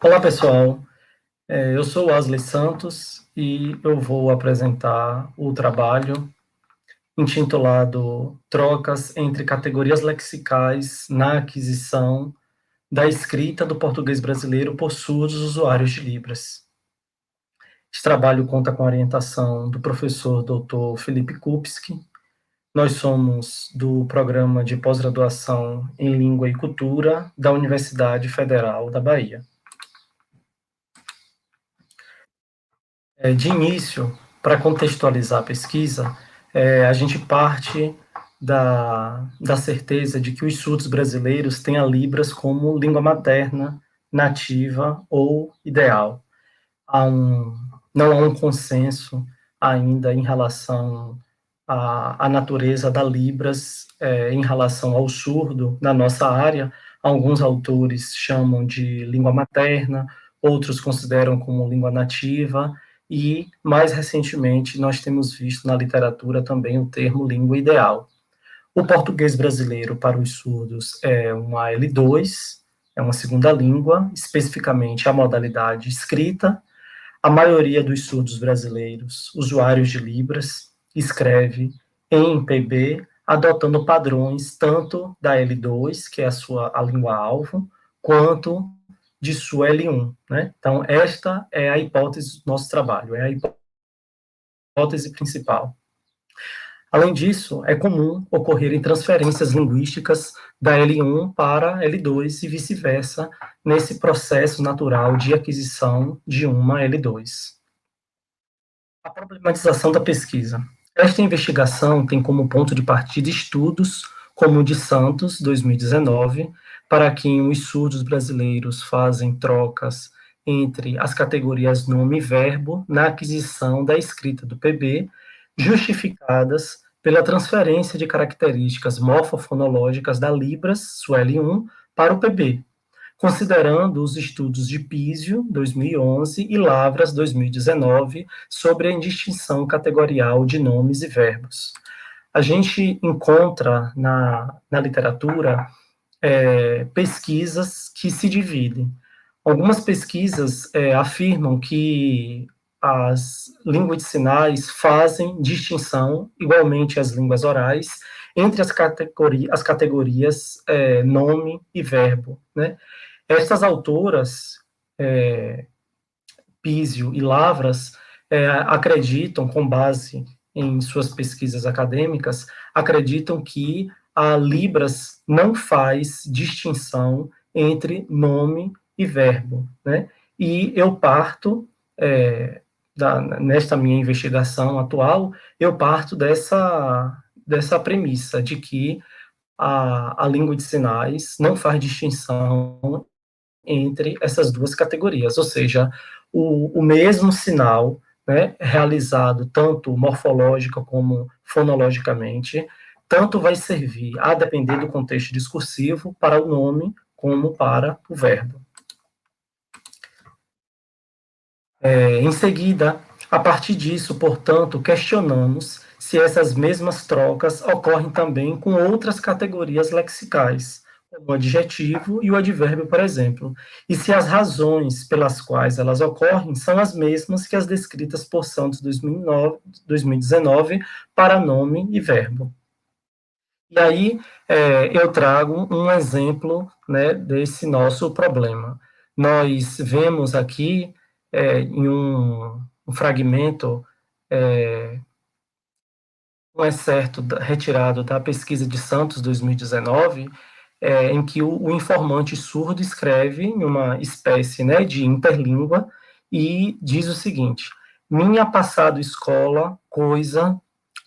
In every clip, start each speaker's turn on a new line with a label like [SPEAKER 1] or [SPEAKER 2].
[SPEAKER 1] Olá, pessoal. Eu sou o Wesley Santos e eu vou apresentar o trabalho intitulado Trocas entre categorias lexicais na aquisição da escrita do português brasileiro por surdos usuários de Libras. Este trabalho conta com a orientação do professor Dr. Felipe Kupski. Nós somos do programa de pós-graduação em Língua e Cultura da Universidade Federal da Bahia. De início, para contextualizar a pesquisa, a gente parte da certeza de que os surdos brasileiros têm a Libras como língua materna, nativa ou ideal. Não há um consenso ainda em relação à natureza da Libras em relação ao surdo na nossa área. Alguns autores chamam de língua materna, outros consideram como língua nativa, e, mais recentemente, nós temos visto na literatura também o termo língua ideal. O português brasileiro para os surdos é uma L2, é uma segunda língua, especificamente a modalidade escrita. A maioria dos surdos brasileiros, usuários de Libras, escreve em PB, adotando padrões tanto da L2, que é a língua-alvo, quanto de sua L1. Né? Então, esta é a hipótese do nosso trabalho, é a hipótese principal. Além disso, é comum ocorrerem transferências linguísticas da L1 para L2 e vice-versa, nesse processo natural de aquisição de uma L2. A problematização da pesquisa. Esta investigação tem como ponto de partida estudos como o de Santos, 2019, para quem os surdos brasileiros fazem trocas entre as categorias nome e verbo na aquisição da escrita do PB, justificadas pela transferência de características morfofonológicas da Libras, sua L1, para o PB, considerando os estudos de Pizio, 2011, e Lavras, 2019, sobre a indistinção categorial de nomes e verbos. A gente encontra na literatura pesquisas que se dividem. Algumas pesquisas afirmam que as línguas de sinais fazem distinção, igualmente as línguas orais, entre as categorias nome e verbo, né? Estas autoras, Pizio e Lavras, acreditam, com base em suas pesquisas acadêmicas, acreditam que a Libras não faz distinção entre nome e verbo, né? E eu parto, nesta minha investigação atual, eu parto dessa premissa de que a língua de sinais não faz distinção entre essas duas categorias, ou seja, o mesmo sinal, né, realizado tanto morfológica como fonologicamente, tanto vai servir, a depender do contexto discursivo, para o nome como para o verbo. Em seguida, a partir disso, portanto, questionamos se essas mesmas trocas ocorrem também com outras categorias lexicais, como o adjetivo e o advérbio, por exemplo, e se as razões pelas quais elas ocorrem são as mesmas que as descritas por Santos 2019 para nome e verbo. E aí eu trago um exemplo, né, desse nosso problema. Nós vemos aqui em um fragmento, um excerto retirado da pesquisa de Santos 2019, em que o informante surdo escreve em uma espécie, né, de interlíngua e diz o seguinte: minha passado escola, coisa,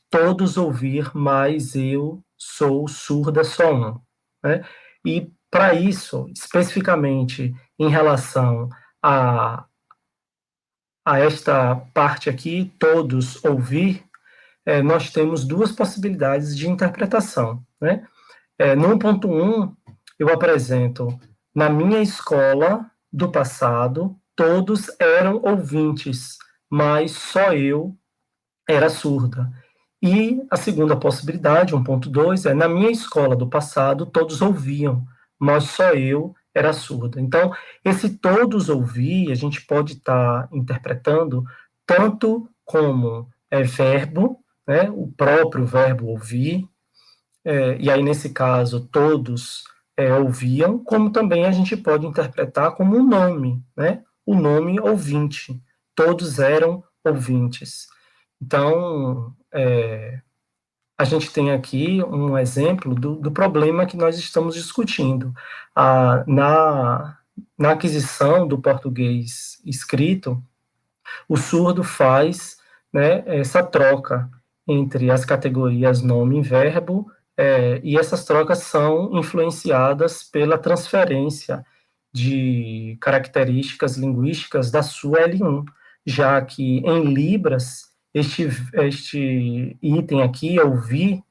[SPEAKER 1] todos ouvir, mas eu sou surda só um. Né? E para isso, especificamente em relação a esta parte aqui, todos ouvir, nós temos duas possibilidades de interpretação. Né? No ponto 1, eu apresento, na minha escola do passado, todos eram ouvintes, mas só eu era surda. E a segunda possibilidade, 1.2, na minha escola do passado, todos ouviam, mas só eu era surda. Então, esse todos ouvir, a gente pode estar interpretando tanto como verbo, né, o próprio verbo ouvir, e aí, nesse caso, todos ouviam, como também a gente pode interpretar como um nome, né, o nome ouvinte. Todos eram ouvintes. Então, a gente tem aqui um exemplo do problema que nós estamos discutindo. Na aquisição do português escrito, o surdo faz, né, essa troca entre as categorias nome e verbo, e essas trocas são influenciadas pela transferência de características linguísticas da sua L1, já que em Libras, este item aqui, ouvir,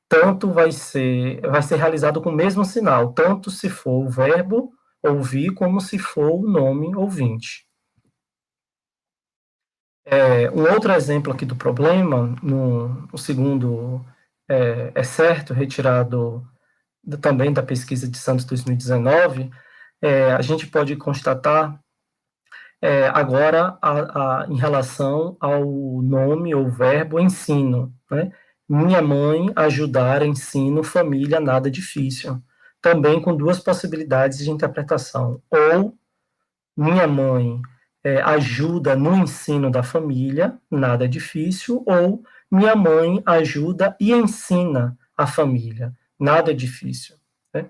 [SPEAKER 1] tanto vai ser realizado com o mesmo sinal, tanto se for o verbo ouvir, como se for o nome ouvinte. Um outro exemplo aqui do problema, no segundo certo, retirado também da pesquisa de Santos 2019, a gente pode constatar agora em relação ao nome ou verbo ensino, né? Minha mãe ajudar, ensino, família, nada difícil. Também com duas possibilidades de interpretação. Ou minha mãe ajuda no ensino da família, nada difícil, ou minha mãe ajuda e ensina a família, nada difícil. Né?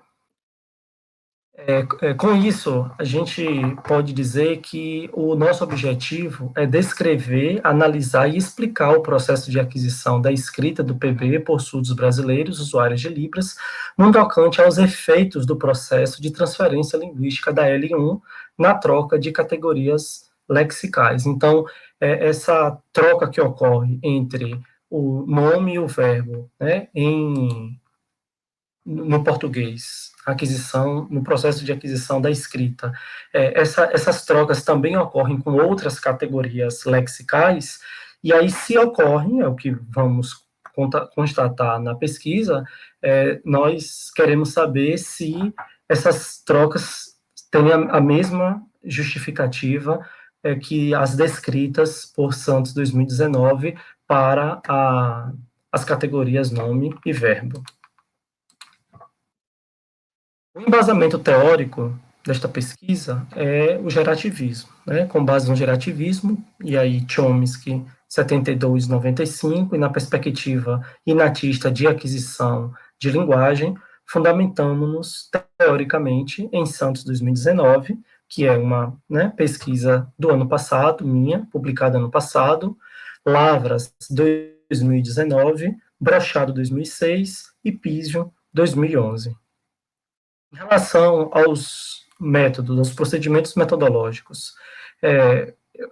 [SPEAKER 1] Com isso, a gente pode dizer que o nosso objetivo é descrever, analisar e explicar o processo de aquisição da escrita do PB por surdos brasileiros, usuários de Libras, no tocante aos efeitos do processo de transferência linguística da L1 na troca de categorias lexicais. Então, essa troca que ocorre entre o nome e o verbo, né, no português, aquisição, no processo de aquisição da escrita. Essas trocas também ocorrem com outras categorias lexicais, e aí, se ocorrem, é o que vamos constatar na pesquisa, nós queremos saber se essas trocas têm a mesma justificativa que as descritas por Santos 2019 para as categorias nome e verbo. O embasamento teórico desta pesquisa é o gerativismo, né? Com base no gerativismo, e aí Chomsky, 72, 95, e na perspectiva inatista de aquisição de linguagem, fundamentamos-nos teoricamente em Santos 2019, que é uma, né, pesquisa do ano passado, minha, publicada ano passado, Lavras 2019, Brochado 2006 e Pizio 2011. Em relação aos métodos, aos procedimentos metodológicos,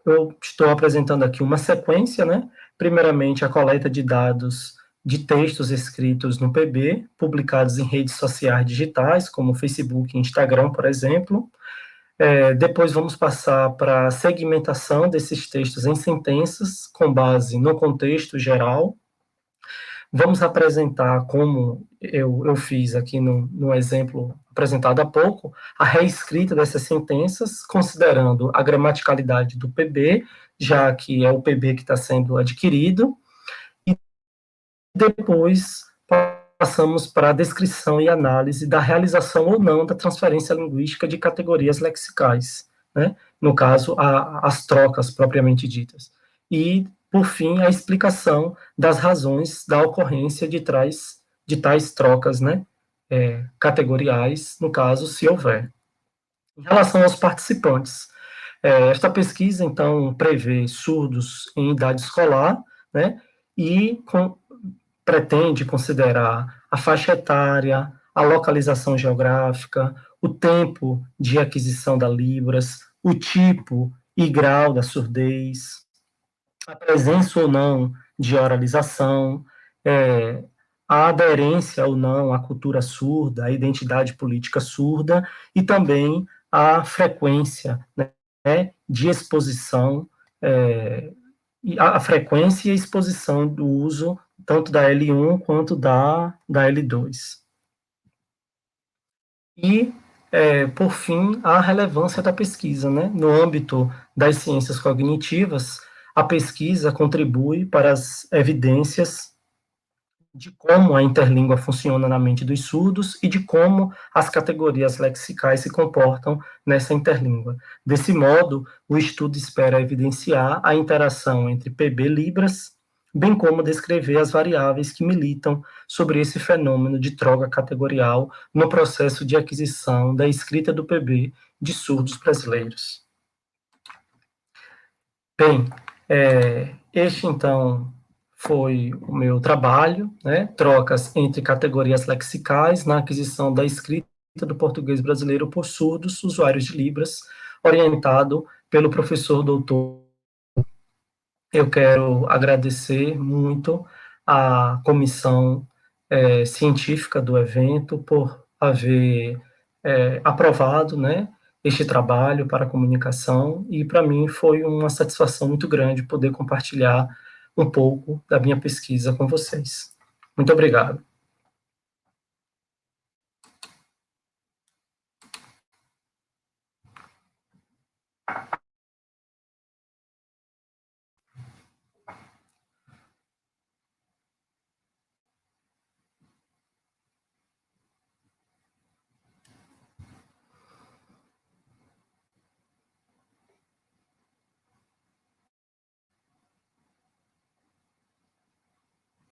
[SPEAKER 1] eu estou apresentando aqui uma sequência, né? Primeiramente, a coleta de dados de textos escritos no PB, publicados em redes sociais digitais, como Facebook e Instagram, por exemplo. Depois vamos passar para a segmentação desses textos em sentenças, com base no contexto geral. Vamos apresentar, como eu fiz aqui no exemplo apresentado há pouco, a reescrita dessas sentenças, considerando a gramaticalidade do PB, já que é o PB que está sendo adquirido, e depois passamos para a descrição e análise da realização ou não da transferência linguística de categorias lexicais, né? No caso, as trocas propriamente ditas. E, por fim, a explicação das razões da ocorrência de tais trocas, né? Categoriais, no caso, se houver. Em relação aos participantes, esta pesquisa, então, prevê surdos em idade escolar, né? E pretende considerar a faixa etária, a localização geográfica, o tempo de aquisição da Libras, o tipo e grau da surdez, a presença ou não de oralização, a aderência ou não à cultura surda, à identidade política surda, e também a frequência, né, de exposição, a frequência e a exposição do uso tanto da L1 quanto da L2. E por fim, a relevância da pesquisa, né? No âmbito das ciências cognitivas, a pesquisa contribui para as evidências de como a interlíngua funciona na mente dos surdos e de como as categorias lexicais se comportam nessa interlíngua. Desse modo, o estudo espera evidenciar a interação entre PB-Libras, bem como descrever as variáveis que militam sobre esse fenômeno de troca categorial no processo de aquisição da escrita do PB de surdos brasileiros. Bem, este então foi o meu trabalho, né? Trocas entre categorias lexicais na aquisição da escrita do português brasileiro por surdos usuários de Libras, orientado pelo professor doutor. Eu quero agradecer muito à comissão científica do evento por haver aprovado, né, este trabalho para a comunicação, e para mim foi uma satisfação muito grande poder compartilhar um pouco da minha pesquisa com vocês. Muito obrigado.